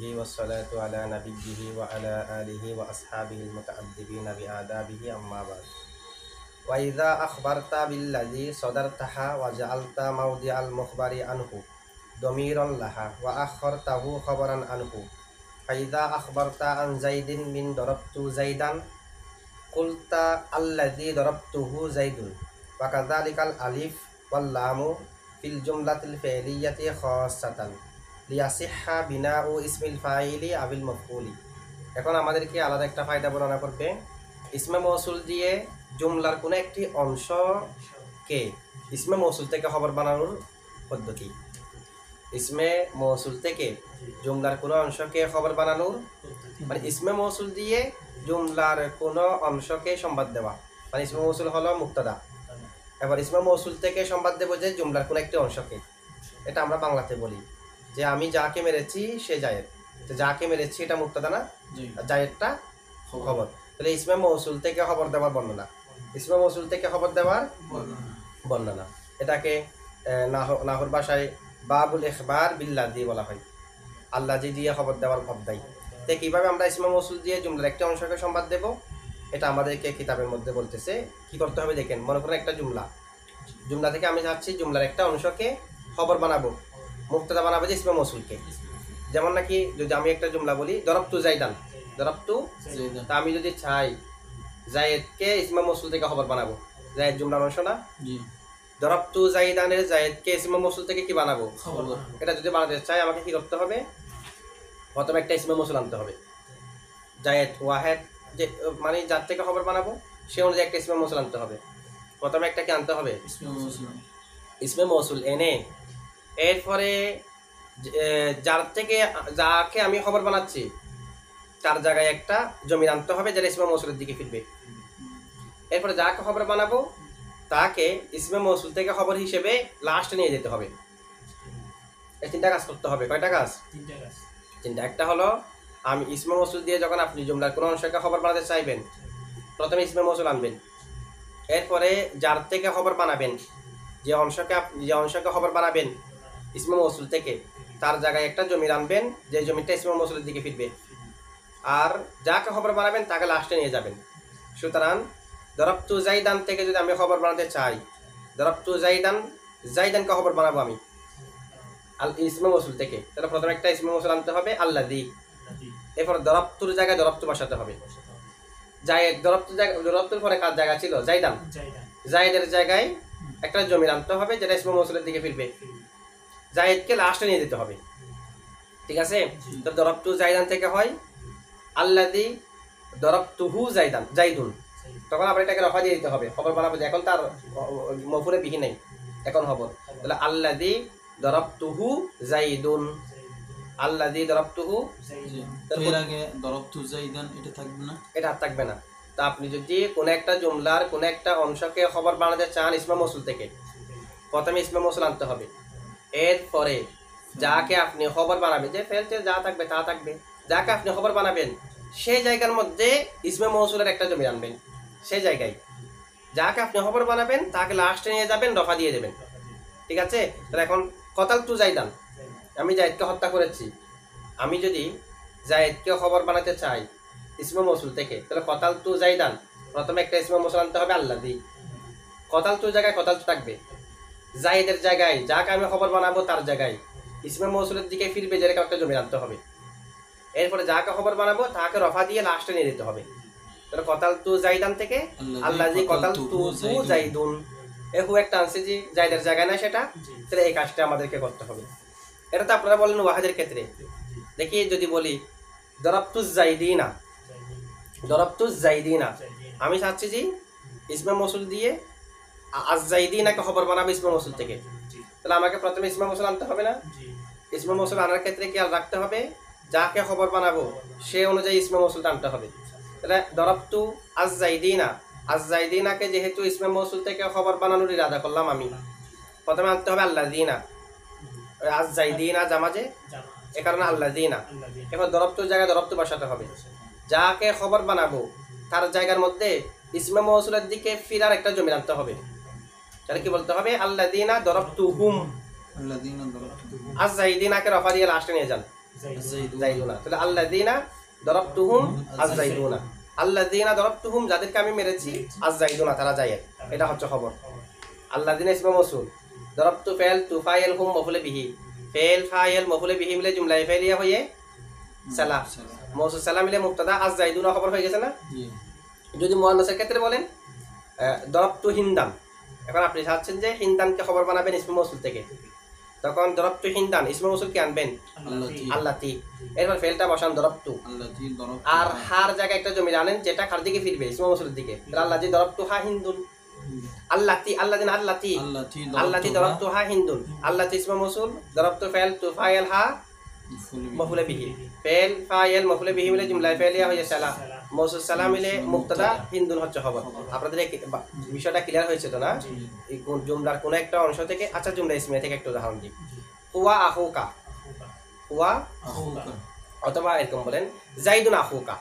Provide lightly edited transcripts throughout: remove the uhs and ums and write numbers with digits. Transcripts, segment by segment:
والصلاة على نبيه وعلى آله وأصحابه المتأدبين بآدابه أما بعد وإذا أخبرت بالذي صدرتها وجعلت موضع المخبر عنه ضميرا لها وأخرته خبرا عنه فإذا أخبرت عن زيد من ضربت زيدا قلت الذي ضربته زيد وكذلك الألف واللام في الجملة الفعلية خاصة লিয়াসিহা বিনাউ ইসমিল ফাইলি আবিল মফউলি। এখন আমাদেরকে আলাদা একটা ফায়দা বর্ণনা করবে। ইসমে মৌসুল দিয়ে জুমলার কোনো একটি অংশকে ইসমে মৌসুল থেকে খবর বানানোর পদ্ধতি। ইসমে মৌসুল থেকে জুমলার কোনো অংশকে খবর বানানোর মানে ইসমে মৌসুল দিয়ে জুমলার কোনো অংশকে সংবাদ দেওয়া, মানে ইসমে মৌসুল হলো মুক্তাদা। এবার ইসমে মৌসুল থেকে সংবাদ দেবো যে জুমলার কোনো একটি অংশকে। এটা আমরা বাংলাতে বলি যে আমি যাকে মেরেছি সে জায়েদ, যাকে মেরেছি এটা মুক্তাদা না, জায়েদটা খবর। তাহলে ইসমে মৌসুল থেকে খবর দেওয়ার বর্ণনা, ইসমে মৌসুল থেকে খবর দেওয়ার বর্ণনা, এটাকে নাহর ভাষায় বাবুল ইখবার বিল্লাযী বলা হয়। আল্লাযী দিয়ে খবর দেওয়ার অধ্যায়। তো কিভাবে আমরা ইসমে মৌসুল দিয়ে জুমলার একটা অংশকে সংবাদ দেব, এটা আমাদেরকে কিতাবের মধ্যে বলতেছে। কি করতে হবে দেখেন, মনে করেন একটা জুমলা থেকে আমি চাচ্ছি জুমলার একটা অংশকে খবর বানাবো, মুক্তাদা বানাবো যে ইসমে মৌসুলকে। যেমন নাকি যদি আমি একটা জুমলা বলি দরবতু জাইদান, দরবতু তা আমি যদি চাই জায়েদকে ইসমে মৌসুল থেকে খবর বানাবো, জায়েদ জুমলার অংশ না, দরবতু জাইদানের জায়েদকে ইসমে মৌসুল থেকে কি বানাবো খবর। এটা যদি বানাতে চাই আমাকে কি করতে হবে, প্রথমে একটা ইসমে মৌসুল আনতে হবে। জায়েদ ওয়াহেদ যে মানে যার থেকে খবর বানাবো সে অনুযায়ী একটা ইসমে মৌসুল আনতে হবে। প্রথমে একটা কি আনতে হবে, ইসমে মৌসুল এনে এরপরে যার থেকে যাকে আমি খবর বানাচ্ছি তার জায়গায় একটা জমির আনতে হবে যেটা ইসমে মৌসুলের দিকে ফিরবে। এরপরে যাকে খবর বানাবো তাকে ইসমে মৌসুল থেকে খবর হিসেবে লাস্টে নিয়ে যেতে হবে। এই তিনটা কাজ করতে হবে। কয়টা কাজ? তিনটা। একটা হলো আমি ইসমে মৌসুল দিয়ে যখন আপনি জুমলার কোনো অংশকে খবর বানাতে চাইবেন প্রথমে ইসমে মৌসুল আনবেন। এরপরে যার থেকে খবর বানাবেন, যে অংশকে খবর বানাবেন ইসমে মৌসুল থেকে তার জায়গায় একটা জমির আনবেন, যে জমিটা ইসমে মৌসুলের দিকে ফিরবে। আর যাকে খবর বানাবেন তাকে লাস্টে নিয়ে যাবেন। সুতরাং দরবতু জাইদান থেকে যদি আমি খবর বানাতে চাই, দরবতু জাইদানকে খবর বানাবো আমি ইসমে মৌসুল থেকে, তাহলে প্রথমে একটা ইসমে মৌসুল আনতে হবে আল্লাযী। এরপর দরবতুর জায়গায় দরবতু বসাতে হবে। জায়েদ দরবতুর পরে কার জায়গা ছিল? জাইদান। জায়েদের জায়গায় একটা জমির আনতে হবে যেটা ইসমে মৌসুলের দিকে ফিরবে। জায়েদকে লাস্টে নিয়ে যেতে হবে। ঠিক আছে? তো দরবতু জাইদান থেকে হয় আল্লাযী দরবতুহু জাইদুন। তখন আবার এটাকে রফা দিয়ে দিতে হবে, খবর বানাবো যে এখন তার মফুলে বিহি নেই, এখন খবর। তাহলে আল্লাযী দরবতুহু জাইদুন, আল্লাযী দরবতুহু। এর আগে দরবতু জাইদান এটা থাকবে না, এটা আর থাকবে না। তা আপনি যদি কোন একটা জুমলার কোন একটা অংশকে খবর বানাতে চান ইসমে মৌসুল থেকে, প্রথমে ইসমে মৌসুল আনতে হবে। এরপরে যাকে আপনি খবর বানাবেন, যে ফেলতে যা থাকবে তা থাকবে, যাকে আপনি খবর বানাবেন সেই জায়গার মধ্যে ইসমে মৌসুলের একটা জমি আনবেন। সেই জায়গায় যাকে আপনি খবর বানাবেন তাকে লাস্টে নিয়ে যাবেন, রফা দিয়ে দেবেন। ঠিক আছে? তাহলে এখন কতালতু জাইদান, আমি জায়েদকে হত্যা করেছি। আমি যদি জায়েদকে খবর বানাতে চাই ইসমে মৌসুল থেকে, তাহলে কতালতু জাইদান প্রথমে একটা ইসমে মৌসুল আনতে হবে আল্লাযী। কতালতুর জায়গায় কতালতু থাকবে, জায়েদের জায়গায় যাকে আমি খবর বানাবো তার জায়গায় ইসমে মৌসুলের দিকে ফিরবে যেরকম একটা জমি আনতে হবে। এরপরে যাকে খবর বানাবো তাকে রফা দিয়ে লাস্টে নিয়ে যেতে হবে। তাহলে কতালতু জাইদান থেকে আল্লাযী কতালতু জাইদুন, এহু একটা আনছে যে জায়েদের জায়গায় না সেটা, তাহলে এই কাজটা আমাদেরকে করতে হবে। এটা তো আপনারা বলেন ওয়াহিদের ক্ষেত্রে। দেখি যদি বলি দরবতু জাইদিনা, আমি চাচ্ছি যে ইসমে মৌসুল দিয়ে আজ জাইদিনাকে খবর বানাবো ইসমে মৌসুল থেকে, তাহলে আমাকে প্রথমে ইসমে মৌসুল আনতে হবে না? ইসমে মৌসুল আনার ক্ষেত্রে কি আর রাখতে হবে, যাকে খবর বানাবো সে অনুযায়ী ইসমে মৌসুল আনতে হবে। তাহলে দরবতু আজ জাইদিনাকে যেহেতু ইসমে মৌসুল থেকে খবর বানানোর ইরাদা করলাম আমি, প্রথমে আনতে হবে আল্লাযীনা। আজ জাইদিনা জামাজে, এ কারণে আল্লাযীনা। এবার দরবতুর জায়গায় দরবতু বসাতে হবে। যাকে খবর বানাবো তার জায়গার মধ্যে ইসমে মৌসুলের দিকে ফিরার একটা জমি আনতে হবে। তাহলে কি বলতে হবে, আল্লাযীনা দরবতুহুম, আজ জাইদিনাকে রফা দিয়ে লাস্টে নিয়ে যান। জাইদুনা, তাহলে আল্লাযিনা দরাবতুহুম আজ-জাইদুনা, আল্লাযিনা দরাবতুহুম যাদেরকে আমি মেরেছি, আজ-জাইদুনা তারা জায়েদ, এটা হচ্ছে খবর। আল্লাযিনা ইসমে মৌসুল, দরাবতু ফাইল তুফাইল হুম মফুলে বিহি, ফাইল ফাইল মফুলে বিহি মিলে জুমলায়ে ফাইলিয়া হয়ে সালা, মৌসুল সালা মিলে মুবতাদা, আজ-জাইদুনা খবর হয়ে গেছে না? যদি মুয়ান্নাসের ক্ষেত্রে বলেন দরাবতু হিন্দান, এখন আপনি চাচ্ছেন যে হিন্দানকে খবর বানাবেন ইসমে মৌসুল থেকে, তখন দরাবতু হিন্দান ইসমে মৌসুল কি আনবেন? আল্লাতি, এরপর ফেলটা বসান দরাবতু, আর হার জায়গায় একটা জমি আনেন যেটা কার দিকে ফিরবে? ইসমে মৌসুলের দিকে। আল্লাতি দরাবতু হা হিন্দুন, আল্লাতি আল্লাদিন আল্লাতি, আল্লাতি দরাবতু হা হিন্দুন, আল্লাতি ইসমে মৌসুল, দরাবতু ফাইল তুফাইল হা মফুলে বিহি, ফাইল ফাইল মফুলে বিহি মিলে জুমলায়ে ফাইলিয়া হয়ে সালা, মৌসুল সালা মিলে মুবতাদা, হিন্দুন হচ্ছে খবর। আপনাদের বিষয়টা ক্লিয়ার হয়েছে তো না? এই জুমলার কোন একটা অংশ থেকে, আচ্ছা জুমলা ইসমিয়া থেকে একটা উদাহরণ দিই, হুয়া আহুকা, হুয়া অথবা এরকম বলেন জাইদুন আহুকা,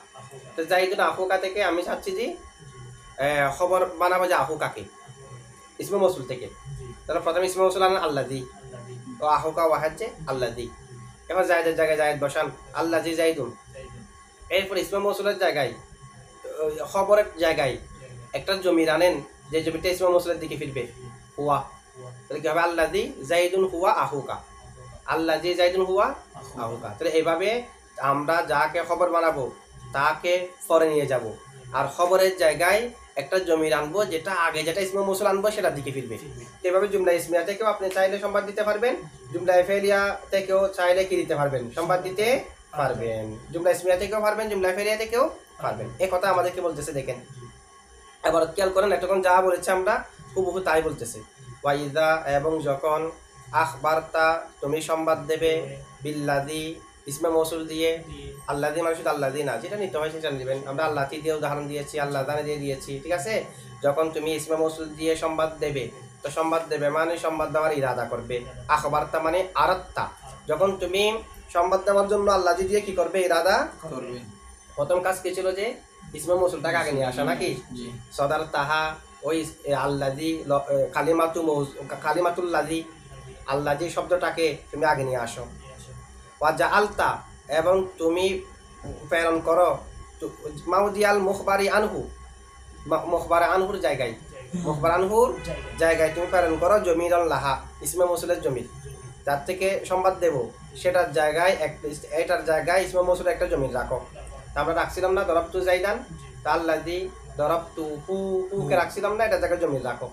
তো জাইদুন আহুকা থেকে আমি চাচ্ছি যে খবর বানাবো যে আহুকাকে ইসমে মৌসুল থেকে, তাহলে প্রথমে ইসমে মৌসুল আনেন আল্লাযী, ও আহুকা ওয়াহাজ্জে আল্লাযী, এবার জায়েদের জায়গায় জায়েদ বসান আল্লাযী জাইদুন, এরপর ইসমে মৌসুলের জায়গায় খবরের জায়গায় একটা জমি আনেন যে জমিটা ইসমে মৌসুলের দিকে ফিরবে, হুয়া, তাহলে কি হবে? আল্লাযী জাইদুন হুয়া আহুকা, আল্লাযী জাইদুন হুয়া আহুকা। তাহলে এইভাবে আমরা যাকে খবর বানাবো তাকে পরে নিয়ে যাব, আর খবরের জায়গায় একটা জমি আনবো যেটা আগে যেটা ইসমে মৌসুল আনবো সেটার দিকে ফিরবে। এভাবে জুমলা ইসমিয়া থেকেও আপনি চাইলে সংবাদ দিতে পারবেন, জুমলা ফেলিয়া থেকেও চাইলে কি দিতে পারবেন? সংবাদ দিতে পারবেন। জুমলা ইসমিয়া থেকেও পারবেন, জুমলা ফেলিয়া থেকেও পারবেন। এই কথা আমাদেরকে বলতেছে, দেখেন এবার খেয়াল করেন, এতক্ষণ যা বলেছে আমরা হুবহু তাই বলতেছে। ওয়াইদা এবং যখন, আখবারতা তুমি সংবাদ দেবে, বিল্লাদি ইসমে মৌসুল দিয়ে, আল্লাযী মানে শুধু আল্লাযী না, যেটা নিতে হয় সেটা নেবেন। আমরা আল্লাতি দিয়ে উদাহরণ দিয়েছি, আল্লাহ দানে দিয়ে দিয়েছি, ঠিক আছে? যখন তুমি ইসমে মৌসুল দিয়ে সংবাদ দেবে, তো সংবাদ দেবে মানে সংবাদ দেওয়ার ইরাদা করবে। আখবারতা মানে আরাত্তা, যখন তুমি সংবাদ দেওয়ার জন্য আল্লাযী দিয়ে কি করবে? ইরাদা করবে। প্রথম কাজ কি ছিল? যে ইসমে মৌসুলটাকে আগে নিয়ে আসা, নাকি? সদার তাহা ওই আল্লাযী কালিমাতুল্লাযী, আল্লাযী শব্দটাকে তুমি আগে নিয়ে আসো। ওয়াজা আলতা এবং তুমি প্রেরণ করো, মাউদিয়াল মুখবারি আনহু, মুখবারে আনহুর জায়গায়, মুখবার আনহুর জায়গায় তুমি প্রেরণ করো জমিরন লাহা ইসমে মৌসুলের জমি, যার থেকে সংবাদ দেব সেটার জায়গায় এটার জায়গায় ইসমে মৌসুলের একটা জমি রাখো। তা আমরা রাখছিলাম না দরাবতু জাইদান, তা আল্লাযী দরাবতু হুকে রাখছিলাম না, এটার জায়গায় জমি রাখো।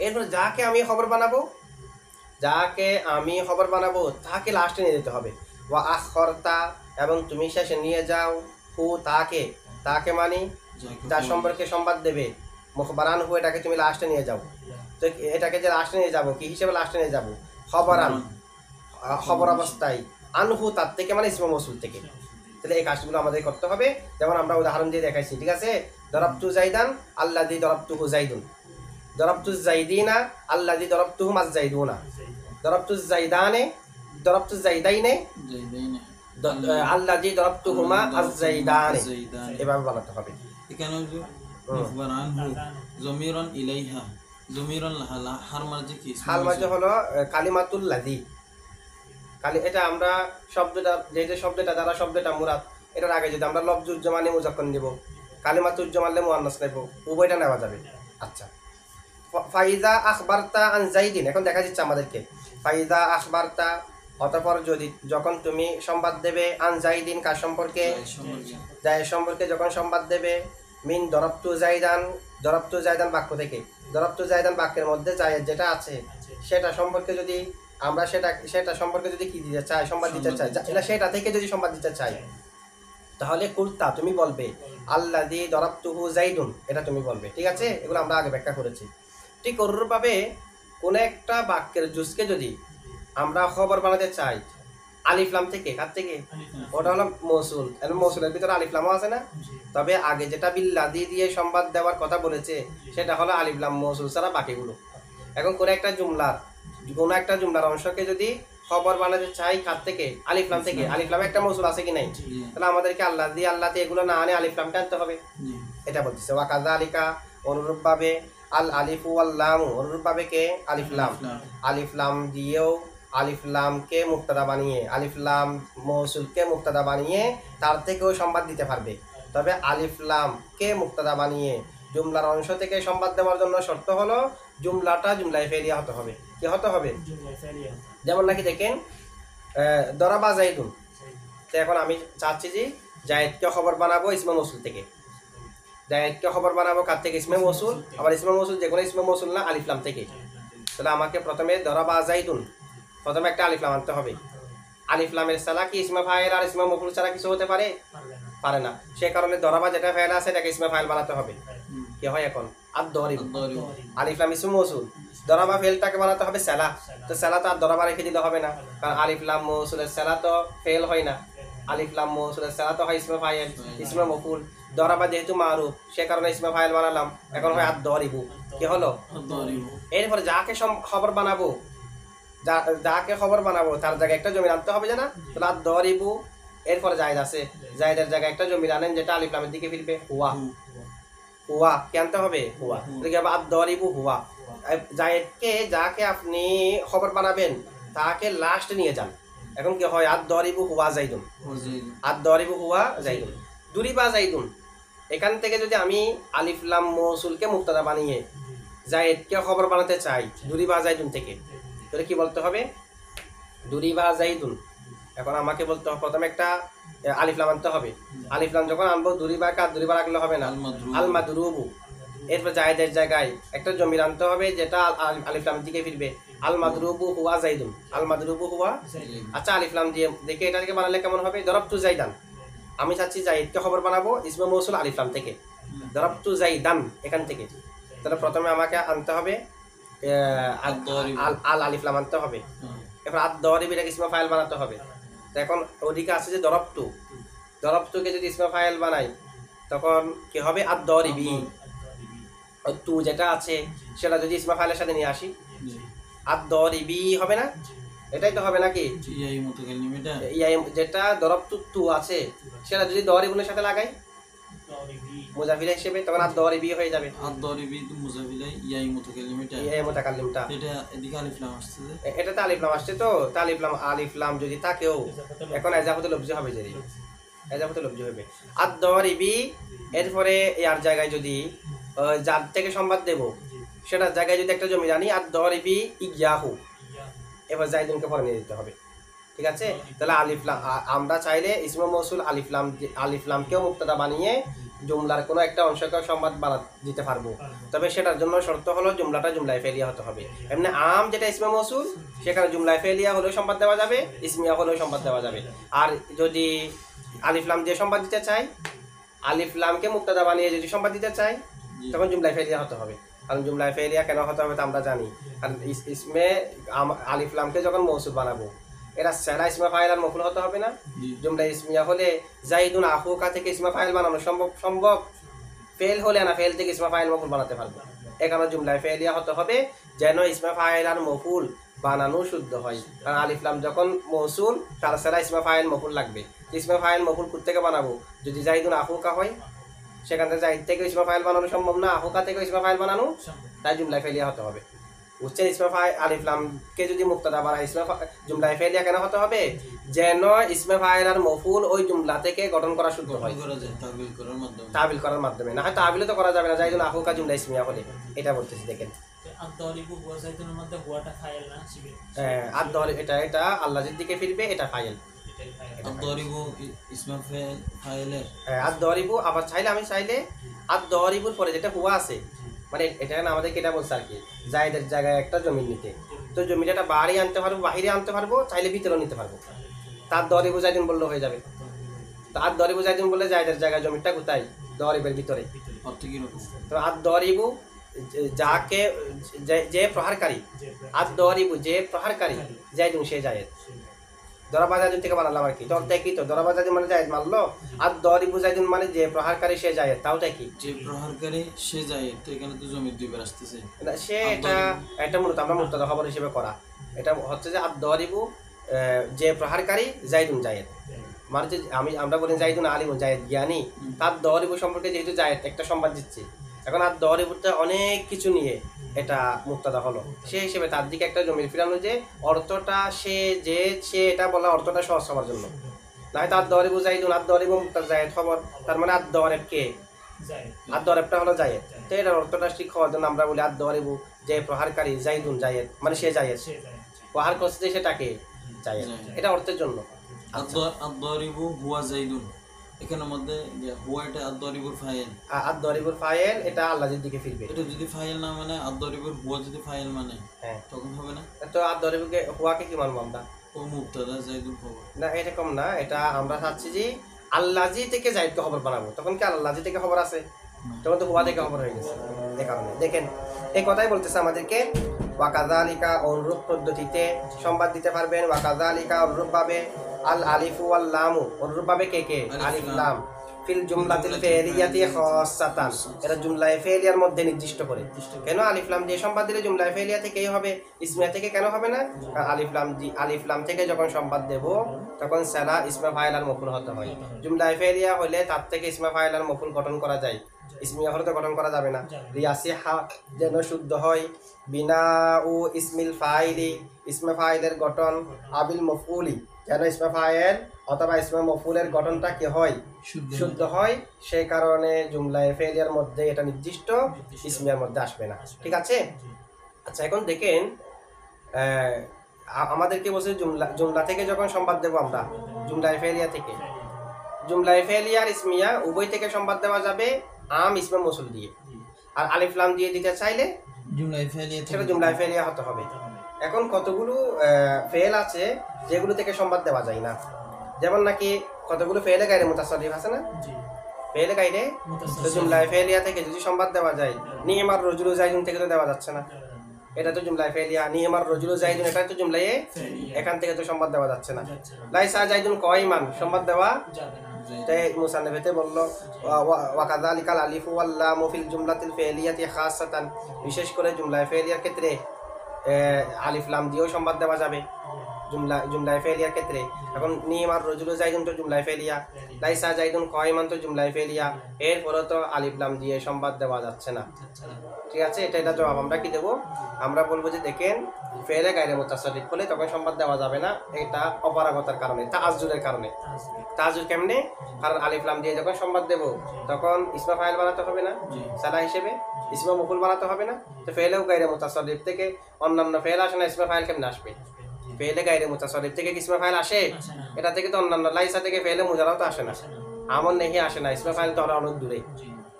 এরপর যাকে আমি খবর বানাবো তাকে লাস্টে নিয়ে যেতে হবে। ওয়া আখরতা এবং তুমি শেষে নিয়ে যাও, হু তাকে মানে যার সম্পর্কে সংবাদ দেবে, মুখবারান হু এটাকে তুমি লাস্টে নিয়ে যাও। তো এটাকে যে লাস্টে নিয়ে যাবো, কি হিসেবে লাস্টে নিয়ে যাবো? খবরান, খবর অবস্থায়, আনহু তার থেকে মানে ইসমে মৌসুল থেকে। তাহলে এই কাজগুলো আমাদের করতে হবে, যেমন আমরা উদাহরণ দিয়ে দেখাইছি, ঠিক আছে? দরাবতু জাইদান আল্লাযী দরাবতুহু জাইদুন, দরাবতু জাইদিনা আল্লাযী দরাবতুহুম আজ-জাইদুনা, দরাবতু জাইদানে দরাবতু জাইদাইনে আল্লাযী দরাবতুহুমা আজ-জাইদানে, এভাবে বানাতে হবে। এখানে যে মুখবার আনহু জমিরন ইলাইহা, জমিরন লাহা, হার মাঝে কি? হাল মাঝে হলো কালিমাতুল্লাযী, এটা আমরা শব্দটা দ্বারা শব্দটা মুরাদ, এটার আগে যদি আমরা লফজুজ্জমানে মুজাক্কার নিব, কালিমাতুজ্জমালে মুআন্নাস নেব, উভয়টা নেওয়া যাবে। আচ্ছা, ফাইদা আখবারতা আন জাইদিন, এখন দেখা যাচ্ছে আমাদেরকে ফাইদা আখবারতা, অতঃপর যখন তুমি সংবাদ দেবে, আন জাইদিন কার সম্পর্কে? জায়েদ সম্পর্কে যখন সংবাদ দেবে, মিন দরাবতু জাইদান বাক্য থেকে, দরাবতু জাইদান বাক্যের মধ্যে জায়েদ যেটা আছে সেটা সম্পর্কে যদি আমরা সেটা সম্পর্কে যদি কি দিতে চাই, সংবাদ দিতে চাই, সেটা থেকে যদি সংবাদ দিতে চাই, তাহলে কুলতা তুমি বলবে আল্লাযী দরাবতুহু জাইদুন, এটা তুমি বলবে, ঠিক আছে? এগুলো আমরা আগে ব্যাখ্যা করেছি। ঠিক অনুরূপভাবে কোন একটা বাক্যের জুজকে যদি আমরা খবর বানাতে চাই আলিফলাম থেকে, কার থেকে? ওটা হলো মৌসুল, এবং মৌসুলের ভিতরে আলিফলামও আছে না? তবে আগে যেটা বিল্লাযী দিয়ে সংবাদ দেওয়ার কথা বলেছে সেটা হলো আলিফলাম মৌসুল ছাড়া বাকিগুলো। এখন কোন একটা জুমলার অংশকে যদি খবর বানাতে চাই কার থেকে? আলিফলাম থেকে। আলিফলামে একটা মৌসুল আছে কি নাই? তাহলে আমাদেরকে আল্লাযী এগুলো না আনে আলিফলামকে আনতে হবে, এটা বলতেছে। ওয়া কাযালিকা অনুরূপভাবে আল আলিফু ওয়াল লাম, অনুরূপভাবে কে? আলিফলাম, আলিফলাম দিয়েও আলিফ লামকে মুক্তাদা বানিয়ে, আলিফ লাম মৌসুলকে মুক্তাদা বানিয়ে তার থেকেও সংবাদ দিতে পারবে। তবে আলিফ লামকে মুক্তাদা বানিয়ে জুমলার অংশ থেকে সংবাদ দেওয়ার জন্য শর্ত হলো জুমলাটা জুমলায় ফেলিয়া হতে হবে। কি হতে হবে? যেমন নাকি দেখেন দরাবা জাইদুন, তো এখন আমি চাচ্ছি যে জায়েদকে খবর বানাবো ইসমে মৌসুল থেকে। জায়েদকে খবর বানাবো কার থেকে? ইসমে মৌসুল। আবার ইসমে মৌসুল যে কোনো ইসমে মৌসুল না, আলিফ লাম থেকে। তাহলে আমাকে প্রথমে দরাবা জাইদুন, প্রথমে একটা আলিফ লাম আনতে হবে। আলিফ লামের সালা কি ইসমে ফাইল আর ইসমে মফুল ছাড়া কিছু হতে পারে? পারে না। সে কারণে দরাবা যেটা ফাইল আছে এটাকে ইসমে ফাইল বানাতে হবে। কি হয় এখন? আদ-দরিব। আলিফ লাম ইসমে মৌসুল, দরাবা ফেলটাকে বানাতে হবে সালা। তো সালা তো আর দরাবা রেখে দিলে হবে না, কারণ আলিফ লাম মৌসুলের সালা তো ফেল হয় না। আলিফ লাম মৌসুলের সালা তো হয় ইসমে ফাইল, ইসমে মফুল। দরাবা যেহেতু মারুফ সে কারণে ইসমে ফাইল বানালাম, এখন হয় আদ-দরিবু। কি হলো? এরপরে যাকে খবর বানাবো, যাকে খবর বানাবো তার জায়গায় একটা জমি আনতে হবে, জানা? তাহলে আদ-দরিবু, এরপরে জায়েদ আছে, জায়েদের জায়গায় একটা জমি আনেন যেটা আলিফ লামের দিকে ফিরবে, হুয়া। হুয়া কি আনতে হবে? হুয়া। আদ-দরিবু হুয়া। জায়েদকে, যাকে আপনি খবর বানাবেন তাকে লাস্ট নিয়ে যান। এখন কি হয়? আদ-দরিবু হুয়া জাইদুন, আদ-দরিবু হুয়া জাইদুন। দুরিবা জাইদুন, এখান থেকে যদি আমি আলিফ লাম মৌসুলকে মুক্তাদা বানিয়ে জায়েদকে খবর বানাতে চাই দুরিবা জাইদুন থেকে, তাহলে কি বলতে হবে? দুরিবা জাইদুন। এখন আমাকে বলতে হবে প্রথমে একটা আলিফ লাম আনতে হবে। আলিফ লাম যখন আনবো দুরিবা কার দুরিবা রাখলে হবে না, আল মাদরুবু। এরপর জায়েদের জায়গায় একটা জমির আনতে হবে যেটা আলিফ লামের দিকে ফিরবে, আল মাদরুবু হুয়া জাইদুন, আল মাদরুবু হুয়া। আচ্ছা আলিফ লাম দিয়ে দেখে এটাকে বানালে কেমন হবে? দরাবতু জাইদান। আমি চাচ্ছি জায়েদকে খবর বানাবো ইসমে মৌসুল আলিফ লাম থেকে, দরাবতু জাইদান এখান থেকে। তাহলে প্রথমে আমাকে আনতে হবে আল আলিফ লাম আনতে হবে। এরপর আদ-দরিব এটাকে ইসমে ফাইল বানাতে হবে। তো এখন ওদিকে আছে যে দরাবতু, দরাবতুকে যদি ইসমে ফাইল বানাই তখন কি হবে? আদ-দরিবি। তু যেটা আছে সেটা যদি ইসমে ফাইলের সাথে নিয়ে আসি আদ-দরিবি হবে না? এটাই তো হবে নাকি? ইয়াই যেটা দরাবতু তু আছে সেটা যদি দরিবুনের সাথে লাগাই মুজাফিলা হিসেবে তখন আদ-দরিবি হয়ে যাবে। আদ-দরিবি তো মুজাফিলা ইয়াই মুতাকাল্লিমটা, ইয়াই মুতাকাল্লিমটা, এটা এদিকে আলিফ লাম আসছে, এটাতে আলিফ লাম আসছে। তো আলিফ লাম যদি থাকেও এখন এজাফাতুল লফজি হবে, যে এজাফাতুল লফজি হবে আদ-দরিবি। এরপরে ইয়ার জায়গায় যদি যার থেকে সংবাদ দেব সেটার জায়গায় যদি একটা জমি জানি আদ-দরিবি ইয়াহু, এবার জাইদুনকে পরে নিয়ে দিতে হবে। ঠিক আছে? তাহলে আলিফ লাম আমরা চাইলে ইসমে মৌসুল আলিফ লামকেও মুক্তাদা বানিয়ে জুমলার কোনো একটা অংশকেও সংবাদ দিতে পারবো। তবে সেটার জন্য শর্ত হলো জুমলাটা জুমলায় ফেলিয়া হতে হবে। এমনি আম যেটা ইসমে মৌসুল সেখানে জুমলায় ফেলিয়া হলেও সংবাদ দেওয়া যাবে, ইসমিয়া হলেও সংবাদ দেওয়া যাবে। আর যদি আলিফ লাম দিয়ে সংবাদ দিতে চাই, আলিফ লামকে মুক্তাদা বানিয়ে যদি সংবাদ দিতে চাই তখন জুমলায় ফেলিয়া হতে হবে। কারণ জুমলায় ফেলিয়া কেন হতে হবে তা আমরা জানি, কারণ ইসমে আলিফ লামকে যখন মৌসুল বানাবো এরা সেরা ইসমে ফাইল আর মফুল হতে হবে না? জুমলা ইসমিয়া হলে জাইদুন আখুকা থেকে ইসমে ফাইল বানানো সম্ভব। ফেল হলে না ফেল থেকে ইসমে ফাইল মফুল বানাতে পারবো। এখানে জুমলায় ফেলিয়া হতে হবে যেন ইসমে ফাইল আর মফুল বানানো শুদ্ধ হয়। কারণ আলিফ লাম যখন মৌসুল তার সেরা ইসমে ফাইল মফুল লাগবে। ইসমে ফাইল মফুল কোথেকে বানাবো? যদি জাইদুন আখুকা হয় সেখান থেকে জাইদ থেকে ইসমে ফাইল বানানো সম্ভব না, আখুকা থেকে ইসমে ফাইল বানানো, তাই জুমলায় ফেলিয়া হতে হবে। বুঝছেন? ইসমে ফাইল আলিফ লামকে যদি মুক্তাদা বানায় জুমলায় ফেলিয়া কেন হতে হবে? যেন ইসমে ফাইল আর মফুল ওই জুমলা থেকে গঠন করা শুদ্ধ হয়, তাবিল করার মাধ্যমে। না হয় তাবিল তো করা যাবে না জাইদুন আখুকা জুমলা ইসমিয়া হলে। এটা বলতেছি দেখেন, হ্যাঁ আদ-দরিব এটা আল্লাহর দিকে ফিরবে, এটা ফাইল। আদ-দরিবু আবার চাইলে আমি চাইলে আদ-দরিবুর পরে যেটা হুয়া আছে মানে এটা আমাদের কেটা বলছে আর কি, জায়েদের জায়গায় একটা জমি নিতে। তো জমিটা বাহিরে আনতে পারবো, বাহিরে আনতে পারবো, চাইলে ভিতরেও নিতে পারবো। তার দরিবু জাইদুন বললে হয়ে যাবে। তো আদ-দরিবু জাইদুন বললে জায়েদের জায়গায় জমিটা কোথায়? দরিবের ভিতরে। তো আদ-দরিবু যাকে যে প্রহারকারী, আদ-দরিবু যে প্রহারকারী জাইদুন সে জায়েদ। দরাবা জাইদুন থেকে বানালাম আর কি, তোর কি তো দরাবা জাইদুন মানে জায়েদ মানলো, আদ-দরিবু জাইদুন মানে যে প্রহারকারী সে জায়েদ, তাওটা কি? যে প্রহারকারী সে জায়েদ, তো এখানে তো জমির দুইবার আসতেছে। সে এটা মূলত আমরা মুক্তাদা খবর হিসেবে করা। এটা হচ্ছে যে আদ-দরিবু যে প্রহারকারী জাইদুন জায়েদ, মানে যে আমরা বলি জাইদুন আলিমুন জায়েদ জ্ঞানী, তার দরিবু সম্পর্কে যেহেতু জায়েদ একটা সংবাদ দিচ্ছে এখন আদ-দারিবুতে অনেক কিছু নিয়ে এটা মুক্তাদা হলো, সেই হিসেবে তার দিকে একটা জমির ফিরানো যে অর্থটা সে এটা বলা অর্থটা সহজ হওয়ার জন্য। না হয়তো আদ-দারিবু জাইদুন, আদ-দারিবু মুক্তাদা জায়েদ খবর, তার মানে আদ-দারিব কে, আদ-দারিবটা হলো জায়েদ। তো এটার অর্থটা ঠিক হওয়ার জন্য আমরা বলি আদ-দারিবু যে প্রহারকারী, জাইদুন জায়েদ, মানে সে জায়েদ, প্রহার করছে সেটাকে জায়েদ, এটা অর্থের জন্য। আদ-দারিবু হুয়া জাইদুন, এখানের মধ্যে যে হুয়া এটা আদ-দারিবুর ফাইল, আদ-দারিবুর ফাইল এটা আল্লাহর দিকে ফিরবে। এটা যদি ফাইল না মানে আদ-দারিবুর হুয়া যদি ফাইল মানে হ্যাঁ তখন হবে না? তো আদ-দারিবুকে হুয়াকে কি মানবো আমরা? ও মুবতাদা জাইদুল খবর না এরকম না, এটা আমরা চাচ্ছি যে আল্লাহজি থেকে জায়েদকে খবর বানাবো, তখন কি আল্লাহজি থেকে খবর আছে? তখন তো হুয়া থেকে খবর হয়ে গেছে। এই কারণে দেখেন এই কথাই বলতেছে আমাদেরকে, ওয়াকাযালিকা অনুরূপ পদ্ধতিতে সংবাদ দিতে পারবেন, ওয়াকাযালিকা অনুরূপভাবে আল আলিফু ওয়াল লামু, অনুরূপভাবে কে কে আলিফ লাম ফিল জুমলাতিল ফি'লিয়াতি খাসাতান, এটা জুমলায়ে ফি'লিয়ার মধ্যে নির্দিষ্ট করে। কেন আলিফ লাম দিয়ে সংবাদ দিলে জুমলায়ে ফি'লিয়া থেকেই হবে, ইসমিয়া থেকে কেন হবে না? কারণ আলিফ লাম থেকে যখন সংবাদ দেব তখন সালা ইসমে ফাইল আর মফুল হতে হয়। জুমলায়ে ফি'লিয়া হলে তার থেকে ইসমে ফাইল আর মফুল গঠন করা যায়, ইসমিয়া হলে তো গঠন করা যাবে না। রিয়াসিহা যেন শুদ্ধ হয়, বিনা ও ইসমিল ফাইলি ইসমে ফাইলের গঠন, আবিল মফউলি যেন ইসমে ফাইল অথবা ইসমে মফউলের গঠনটা কি হয়, শুদ্ধ হয়, সেই কারণে জুমলায়ে ফেলিয়ার মধ্যে এটা নির্দিষ্ট, ইসমিয়ার মধ্যে আসবে না। ঠিক আছে? আচ্ছা এখন দেখেন আমাদেরকে বলছে জুমলা থেকে যখন সংবাদ দেব আমরা, জুমলায়ে ফেলিয়া থেকে, জুমলায়ে ফেলিয়া আর ইসমিয়া উভয় থেকে সংবাদ দেওয়া যাবে আম ইসমে মৌসুল দিয়ে, আর আলিফ লাম দিয়ে দিতে চাইলে জুমলায়ে ফেলিয়া সেটা জুমলায়ে ফেলিয়া হতে হবে। এখন কতগুলো ফেল আছে যেগুলো থেকে সংবাদ দেওয়া যায় না, যেমন নাকি কতগুলো ফেলে গায়রে মুতাসাররিফ আছে না, ফেলে গায়রে জুমলায়ে ফেলিয়া থেকে যদি সংবাদ দেওয়া যায়, নি'মার রাজুলু জাইদুন থেকে তো দেওয়া যাচ্ছে না, এটা তো জুমলায়ে ফেলিয়া, নি'মার রাজুলু জাইদুন এটা তো জুমলায়ে, এখান থেকে তো সংবাদ দেওয়া যাচ্ছে না। লাইসা জাইদুন কাইমান সংবাদ দেওয়া তাই মুসান্নিফেতে বললো ওয়াকাযালিকাল আলিফু ওয়াল লামু ফিল জুমলাতিল ফি'লিয়াতি খাসাতান, বিশেষ করে জুমলায়ে ফেলিয়ার ক্ষেত্রে আলিফ লাম দিয়েও সংবাদ দেওয়া যাবে জুমলায়ে ফেলিয়ার ক্ষেত্রে। এখন নি'মার রাজুলু জাইদুন তো জুমলায়ে ফেলিয়া, লাইসা জাইদুন কাইমান তো জুমলায়ে ফেলিয়া, এরপরে তো আলিফ লাম দিয়ে সংবাদ দেওয়া যাচ্ছে না। ঠিক আছে, এটা জবাব আমরা কি দেবো? আমরা বলবো যে দেখেন ফেলে গায়রে মুতাসাররিফ হলে তখন সংবাদ দেওয়া যাবে না, এটা অপারগতার কারণে, তাআজ্জুরের কারণে। তাআজ্জুর কেমনে? কারণ আলিফ লাম দিয়ে যখন সংবাদ দেব তখন ইসমে ফাইল বানাতে হবে না, সালা হিসেবে ইসমে মফুল বানাতে হবে না, তো ফেলেও গায়রে মুতাসাররিফ থেকে অন্যান্য ফেল আসে না, ইসমে ফাইল কেমনে আসবে? ফেলে গায়রে মুতাসাররিফ থেকে ইসমে ফাইল আসে, এটা থেকে তো অন্যান্য লাইসা থেকে ফেলে মুজারাও তো আসে না, আমন নেহি আসে না, ইসমে ফাইল তো আরো অনেক দূরে।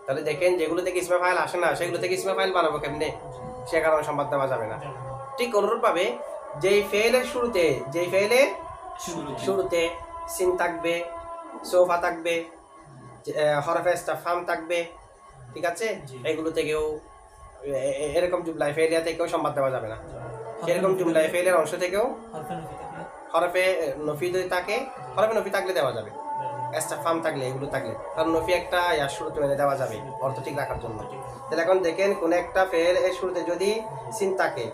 তাহলে দেখেন যেগুলো থেকে ইসমে ফাইল আসে না সেগুলো থেকে ইসমে ফাইল বানাবো কেমনে? সে কারণে সংবাদ দেওয়া যাবে না। ঠিক অনুরূপভাবে যেই ফেলের শুরুতে সিন থাকবে, সোফা থাকবে, হরফে ইস্তিফহাম থাকবে, ঠিক আছে, এগুলো থেকেও এরকম জুমলায়ে ফেলিয়া থেকেও সংবাদ দেওয়া যাবে না। সেরকম জুমলায়ে ফেলিয়ার অংশ থেকেও হরফে নফি যদি থাকে, হরফে নফি থাকলে দেওয়া যাবে, ইস্তিফহাম থাকলে, এগুলো থাকলে, কারণ নফি একটা ইয়ার শুরুতে এনে দেওয়া যাবে অর্থ ঠিক রাখার জন্য। তাহলে এখন দেখেন কোন একটা ফেল এর শুরুতে যদি সিন থাকে,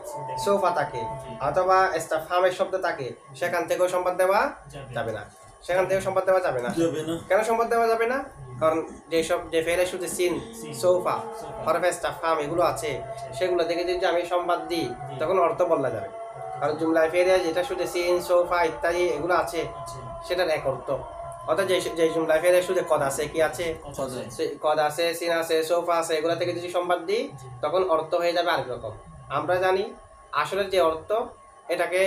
সোফা থাকে অথবা ইস্তিফহামের শব্দ থাকে, সেখান থেকেও সংবাদ দেওয়া যাবে না, সেখান থেকে সংবাদ দেওয়া যাবে না। কেন সংবাদ দেওয়া যাবে না? কারণ যে ফেলের শুরুতে সিন, সোফা, হরফে ইস্তিফহাম এগুলো আছে, সেগুলো থেকে যদি আমি সংবাদ দিই তখন অর্থ বদলা যাবে। কারণ জুমলায়ে ফেলিয়া যেটা শুধু সিন, সোফা ইত্যাদি এগুলো আছে সেটার এক অর্থ, অর্থাৎ যে জুমলায়ে ফেলিয়া শুধু কদ আছে, কি আছে, কদ আছে, সিন আছে, সোফা আছে, এগুলো থেকে যদি সংবাদ দিই তখন অর্থ হয়ে যাবে আরেক রকম। আমরা জানি আসলে যে অর্থ এটাকে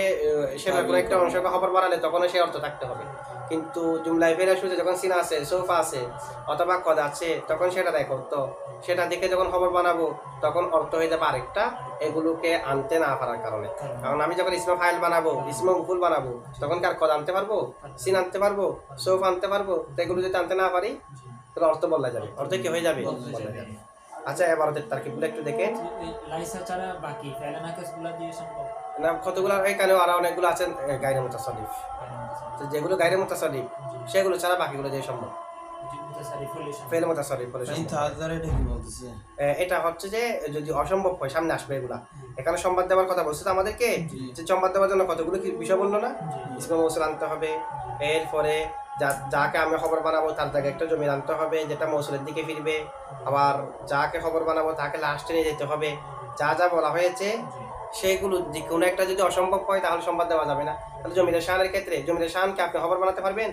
সেটা কোনো একটা অংশকে খবর বাড়ালে তখন সেই অর্থ থাকতে হবে, কিন্তু জুমলায়ে ফেলিয়া শুরুতে যখন সিন আছে, সোফা আছে অথবা কদ আছে তখন সেটার এক অর্থ, সেটা দেখে যখন খবর বানাবো তখন অর্থ হয়ে যাবে আরেকটা, এগুলোকে আনতে না পারার কারণে। কারণ আমি যখন ইসমে ফাইল বানাবো, ইসমে মফুল বানাবো, তখন কার কদ আনতে পারবো, সিন আনতে পারবো, সোফা আনতে পারবো, তো এগুলো যদি আনতে না পারি তাহলে অর্থ বদলা যাবে, অর্থ কি হয়ে যাবে, বদলা যাবে। আচ্ছা এবার ওদের তারকিবগুলো একটু দেখেন। লাইসা ছাড়া বাকি ফেলে নাকিসগুলো দিয়ে সম্ভব না, কতগুলো এখানেও আরো অনেকগুলো আছেন গায়রে মুতাসাররিফ, তো যেগুলো গায়রে মুতাসাররিফ সেগুলো ছাড়া বাকিগুলো দিয়ে সম্ভব। মুতাসারিফ হলে সম্ভব। ফেল মুতাসাররিফ হলে ফাইন সম্ভব। তাআজ্জারা এটা কি বলতেছে? এটা হচ্ছে যে যদি অসম্ভব হয়, সামনে আসবে এগুলা। এখানে সংবাদ দেওয়ার কথা বলছে তো আমাদেরকে, যে সংবাদ দেওয়ার জন্য কতগুলো কি বিষয় বললো না? ইসমে মৌসুল আনতে হবে, এরপরে যাকে আমি খবর বানাবো তার জায়গায় একটা জমি আনতে হবে যেটা মৌসুলের দিকে ফিরবে, আবার যাকে খবর বানাবো তাকে লাস্টে নিয়ে যেতে হবে। যা যা বলা হয়েছে সেগুলো যে কোনো একটা যদি অসম্ভব হয় তাহলে সংবাদ দেওয়া যাবে না। তাহলে জমিদার শানের ক্ষেত্রে জমিদার শানকে আপনি খবর বানাতে পারবেন?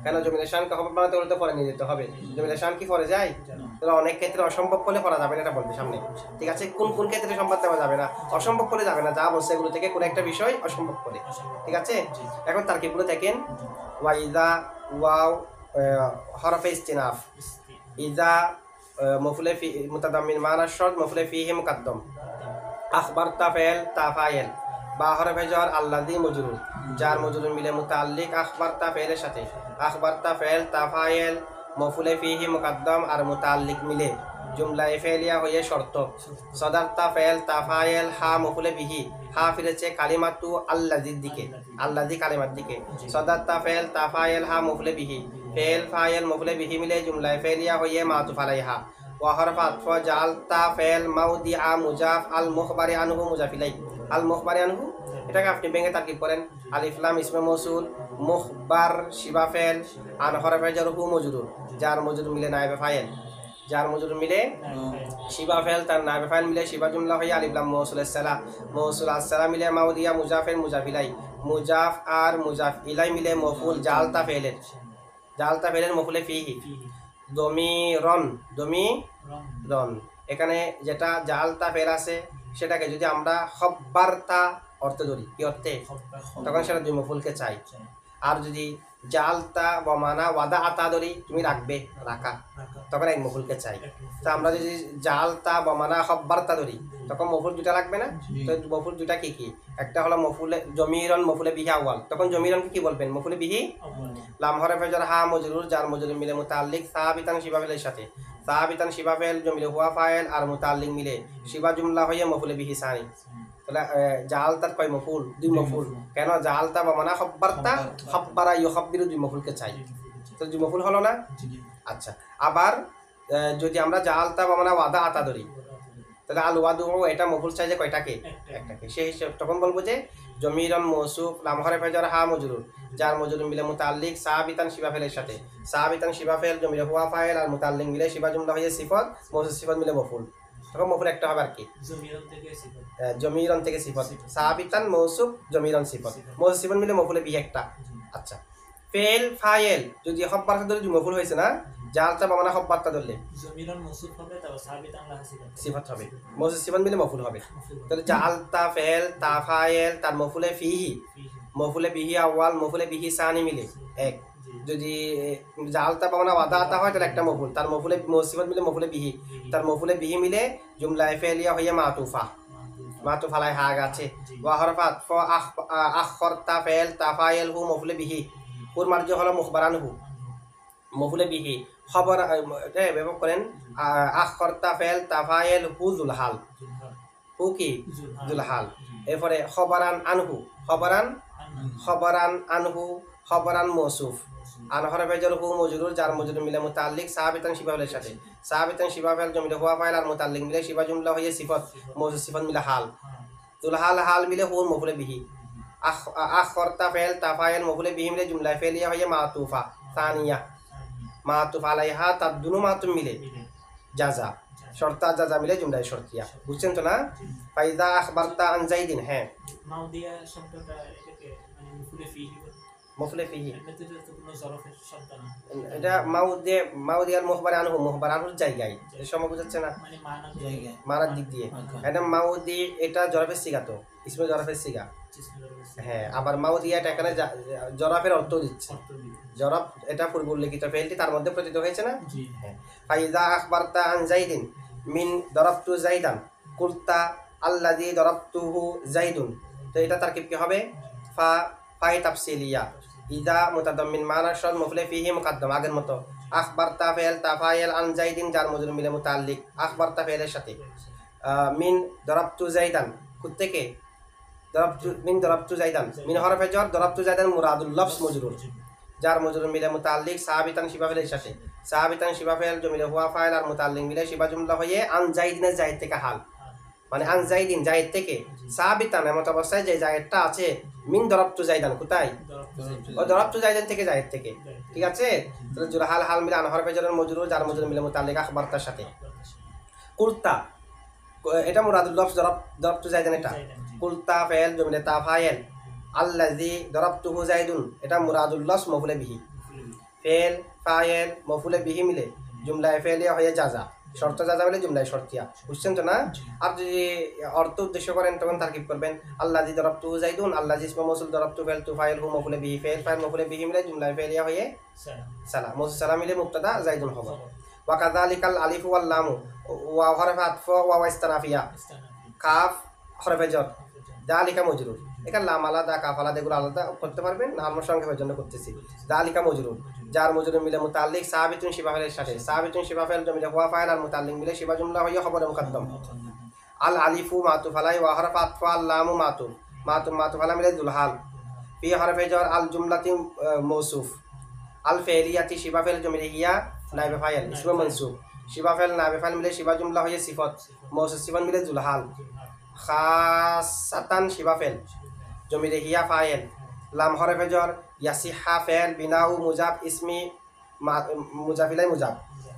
কেন জমিদার শানকে খবর বানাতে হলে তো পরে নিয়ে যেতে হবে। জমিদার শান কি পরে যায়? তাহলে অনেক ক্ষেত্রে অসম্ভব হলে করা যাবে না, এটা বলবে সামনে। ঠিক আছে, কোন কোন ক্ষেত্রে সংবাদ দেওয়া যাবে না? অসম্ভব হলে যাবে না, যা বলছে এগুলো থেকে কোনো একটা বিষয় অসম্ভব করে। ঠিক আছে, এখন তারকিবগুলো দেখেন। ওয়াইদা ওয়াও হরফে ইস্তিনাফ, ইজা মফুলে ফি মুতাদাম্মিন মানা শর্ত মফুলে ফিহি মুকাদ্দম, আখবারতা ফেল তাফায়েল বা হরফে জর আল্লাযী মজরুর, যার মজরুর মিলে মুতাআল্লিক আখবারতা ফেলের সাথে। আখবারতা ফেল তাফায়েল মফুলে ফিহি মুকাদ্দম আর মুতাআল্লিক মিলে জুমলা ফেলিয়া হয়ে শর্ত। সদারতা ফেল তাফায়েল হা মফুলে বিহি, হা ফিরেছে কালিমাতু আল্লাযীর দিকে, আল্লাযী কালিমার দিকে। সদারতা ফেল তাফায়েল হা মফুলে বিহি, ফেল ফায়েল মফুলে বিহি মিলে জুমলা ফেলিয়া হয়ে মাতুফ আলাইহা। وحرف عطف جعلت فعل موضع مضاف المخبر عنه مضاف إليه। المخبر عنه এটাকে আপনি ভেঙে তারকিব করেন। আলিফ লাম ইসমে মৌসুল, মুখবার শিবা ফেল, আন হরফে জার হু মজরুর, যার মজরুর মিলে নায়েবে ফাইল, যার মজরুর মিলে শিবা ফেল তার নায়েবে ফাইল মিলে শিবা জুমলা হয়ে আলিফ লাম মৌসুলের সালা, মৌসুল আসসালা মিলে মাউদিয়া মুজাফের মুজাফ ইলাই, মুজাফ আর মুজাফ ইলাই মিলে মফুল জালতা ফেলের, জালতা ফেলের মফুলে ফিহি। দমিরন, দমিরন এখানে যেটা জালতা ফেল আছে সেটাকে যদি আমরা খব্বারতা অর্থে ধরি, কি অর্থে? তখন সেটা দুই মফুলকে চাই। আর যদি জালতা বমানা ওয়াদা আতা ধরি, তুমি রাখবে, রাখা, তখন এক মফুলকে চাই। তো আমরা যদি জালতা বমানা খব্বারতা ধরি তখন মফুল দুটা লাগবে না? তো মফুল দুটা কি কি? একটা হলো মফুলে জমিরন মফুলে বিহি আউয়াল, তখন জমিরনকে কি বলবেন? মফুলে বিহি লাম হরফে জার হা মজরুর, যার মজরুর মিলে মুতাআল্লিক সাবিতান শিবা ফেলের সাথে। সাবিতান শিবা ফেল জমিলে হুয়া ফাইল আর মুতাআল্লিক মিলে শিবা জুমলা হয়ে মফুলে বিহি সানি। তাহলে জালতার কয় মফুল? দুই মফুল। কেন? জালতা বা মানা খব্বারতা, খব্বারা ইউখাব্বিরু, দুই মফুলকে চাই। তো দুই মফুল হলো না? আচ্ছা, আবার যদি আমরা জালতা বা মানা ওয়াদা আতা ধরি তাহলে আল ওয়াদু, এটা মফুল চাই যে কয়টাকে? একটাকে। সেই হিসেবে তখন বলবো যে জমিরন মৌসুফ লাম হরফে জার হা মজরুর, যার মজরুর মিলে মুতাআল্লিক সাবিতান শিবা ফেলের সাথে। সাবিতান শিবা ফেল জমিলে হুয়া ফাইল আর মুতাআল্লিক মিলে শিবা জুমলা হয়ে সিফত, মৌসুফ সিফত মিলে মফুল, তখন মফুল একটা হবে আর কি? জমিরন থেকে সিফত, সাবিতান মৌসুফ জমিরন সিফত, মৌসুফ সিফত মিলে মফুলে বিহি একটা। আচ্ছা, ফেল ফাইল যদি খব্বারতা ধরে মফুল হয়েছে না? জালতা বা মানা খব্বারতা ধরলে জমিরন মৌসুফ হবে, তাও সাবিতান লাহা সিফত হবে, মৌসুফ সিফত মিলে মফুল হবে। তাহলে জালতা ফেল তাফায়েল তার মফুলে ফিহি, মফুলে বিহি আউয়াল মফুলে বিহি সানি মিলে এক। যদি জালতা বা মানা ওয়াদা আতা হয় তাহলে একটা মফুল, তার মফুলে মৌসিফত মিলে মফুলে বিহি, তার মফুলে বিহি মিলে জুমলা ফেলিয়া হয়ে মাতুফা, মাতুফ আলাইহা আগে আছে। ওয়া হরফাত ফ আখরতা ফেল তাফায়েল হু মফুলে বিহি, হুর মার্জি হলো মুখবারান হু, মফুলে বিহি খবর ব্যবহার করেন। আখরতা ফেল তাফায়েল হু জুলহাল, হু কি? জুলহাল। এরপরে খবরান আনহু, খবরান খবরান আনহু, খবরান মৌসুফ, আন হরফে জার হু মজরুর, যার মজরুর মিলে মুতাআল্লিক সাবিতান শিবা ফেলের সাথে। সাবিতান শিবা ফেল জমিলে হুয়া ফাইল আর মুতাআল্লিক মিলে শিবা জুমলা হয়ে সিফত, মৌসুফ সিফত মিলে হাল, জুলহাল হাল মিলে হু মফুলে বিহি। আখরতা ফেল তাফায়েল মফুলে বিহি মিলে জুমলা ফেলিয়া হয়ে মাতুফা সানিয়া, মাতুফ আলাইহা তার দুনো মাতুম মিলে জাজা, শর্তা জাজা মিলে জুমলায় শর্তিয়া। বুঝছেন তো না? ফাইদা আখবারতা আন যাইদিন, হ্যাঁ মাউদিয়া শব্দটা এটাকে মানে মফুলে ফিহি, মফুলে ফিহি এমনিতে তো কোনো জরফের শব্দ না, এটা মাউদিয়াল মুখবার আনহু, মুখবার আনহুর জায়গায়, এই সময় বুঝাচ্ছে না? মানে মানার জায়গায় মানার দিক দিয়ে এটা মাউদি, এটা জরফের সিগা, তো ইসমে জরফের সিগা। হ্যাঁ, আবার মাউদিয়া এটা এখানে জরফের অর্থ দিচ্ছে। জরফ এটা পূর্ব উল্লেখিত ফেলটি তার মধ্যে প্রতীত হয়েছে না? হ্যাঁ। ফাইদা আখবারতা আন যাইদিন মিন দরাবতু যাইদান কুলতা আল্লাযী দরাবতুহু যাইদুন, তো এটা তারকিব কি হবে? ফাই তাফসিলিয়া, ইদা মুতাদাম্মিন মানা শর্ত মফুলে ফিহি মুকাদ্দাম, আগের মতো। আখবারতা ফেল তাফায়েল আন যাইদিন, যার মজরুর মিলে মুতাআল্লিক আখবারতা ফেলের সাথে। মিন দরাবতু যাইদান, কোত্থেকে? দরাবতু মিন দরাবতু যাইদান, মিন হরফে জার দরাবতু যাইদান মুরাদুল লফজ মজরুর, যার মজরুর মিলে মুতাল্লিক সাহাবিতান শিবা ফেলের সাথে সাহাবিতান শিবা ফেল জমিলে হুয়া ফাইল আর মুতাল্লিক মিলে শিবা জুমলা হয়ে আন জাইদিনের জাহিদ থেকে হাল মানে আন জাইদিন জাহিদ থেকে সাহাবিতান এমত অবস্থায় যে জাহিদটা আছে মিন দরবতু জাইদান কোথায় ও দরবতু জাইদান থেকে জাহিদ থেকে ঠিক আছে তাহলে জুরহাল হাল মিলে আন হরফে জারের মজরুর যার মজরুর মিলে মুতাল্লিক আখবারতার সাথে কুলতা এটা মুরাদুল লফজ দরবতু জাইদান এটা কুলতা ফাইল জমিলে তা ফাইল আল্লাযী দরবতুহু জাইদুন এটা মুরাদুল লফজ মফুলে বিহি ফেল ফাইল মফুলে বিহি মিলে জুমলায় ফেলিয়া হয়ে যাজা শর্ত যাজা মিলে জুমলায় শর্তিয়া বুঝছেন তো না আর যদি অর্থ উদ্দেশ্য করেন তখন তারকিব করবেন আল্লাযী দরবতুহু জাইদুন আল্লাযী ইসমু মৌসুল দরবতু ফেল তু ফাইল হু মফুলে বিহি ফেল ফাইল মফুলে বিহি মিলে জুমলায় ফেলিয়া হয়ে সালা মৌসুল সালা মিলে মুবতাদা জাইদুন হবে ওয়া কাযালিকাল আলিফু ওয়াল লামু ওয়া হরফ আতফ ওয়া ইস্তিনাফিয়া কাফ হরফে জর দালিকা মজরুর এখানে লাম আলাদা কাফ আলাদা এগুলো আলাদা করতে পারবেন না আমরা সংক্ষেপের জন্য করতেছি দালিকা মজরুর যার মজরুর মিলে মুতাল্লিক সাহাবিতুন শিবা ফেলের সাথে সাহাবিতুন শিবা ফেল জমিলে হুয়া ফাইল আর মুতাল্লিক মিলে শিবা জুমলা হইয়া খবরে মুকদ্দম আল আলিফু মাতুফ আলাই ওয়া হরফ আতফ আল লামু মাতুফ আলা মিলে দুলহাল ফি হরফে জর আল জুমলাতি মৌসুফ আল ফেলিয়াতি শিবা ফেল জমিলে হিয়া নাইবে ফাইল ইসমু মানসুব শিবা ফেল নাইবে ফাইল মিলে শিবা জুমলা হইয়া সিফত মৌসুফ সিফত মিলে দুলহাল খাসাতান শিবা ফেল জমিলে হিয়া ফাইল লাম হরফে জর ইয়াসিহা ফেল বিনাউ মুজাব ইসমি মুজাফিলাই মুজাব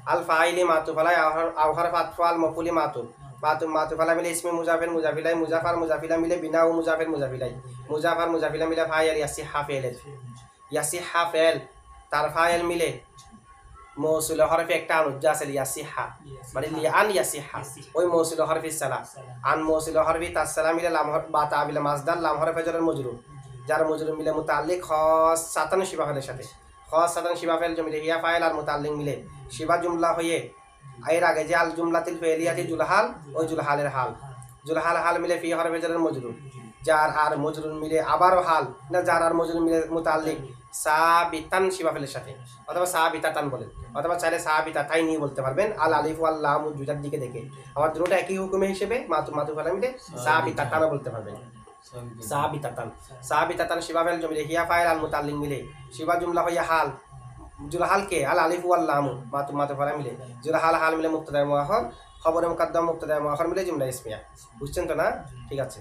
আল ফাইলি মাতুফ আলাই আও হরফ আতফ আল মফুলি মাতুফ আলাই মিলে ইসমি মুজাফিল মুজাফিলাই মুজাফার মুজাফিলা মিলে বিনাউ মুজাফিল মুজাফিলাই মুজাফার মুজাফিলা মিলে ফাইল ইয়াসিহা ফেল তার ফাইল মিলে মৌসুল হরফে একটা আনুজ্জা আছে ইয়াসিহা মানে লিআন ইয়াসিহা ওই মৌসুল হরফি সালা আন মৌসুল হরফি তাসসালা মিলে লাম বা তাবিলে মাসদার লাম হরফে জরের মজরুর যার মজরুর মিলে মুতাল্লিক খাসাতান শিবা ফেলের সাথে খাসাতান শিবা ফেল জমিলে হিয়া ফাইল আর মুতাল্লিক মিলে শিবা জুমলা হয়ে এর আগে যে আল জুমলাতিল ফেলিয়াতি জুলহাল ওই জুলহালের হাল হাল মিলে ফি হরফে জরের মজরুর যার আর মজরুর মিলে আবারও হাল না যার আর মজরুর মিলে মুতাল্লিক সাবিতান শিবা ফেলের সাথে অথবা সাবিতাতান বলেন অথবা চাইলে সাবিতাতাই নিয়ে বলতে পারবেন আল আলিফ ওয়াল লাম দুইটার দিকে দেখে আমার দুটোটা একই হুকুমে হিসেবে মাতুফ আলা মিলে সাবিতাতানও বলতে পারবেন সাবিতাতান শিবা ফেল জমিলে হিয়া ফাইল আল মুতাল্লিক মিলে শিবা জুমলা হইয়া হাল জুলহাল কে আল আলিফ ওয়াল লাম মাতুফ আলা মিলে জুলহাল হাল মিলে মুবতাদা মুআখর খবরে মুকদ্দম মুবতাদা মুআখর মিলে জুমলা ইসমিয়া বুঝছেন তো না ঠিক আছে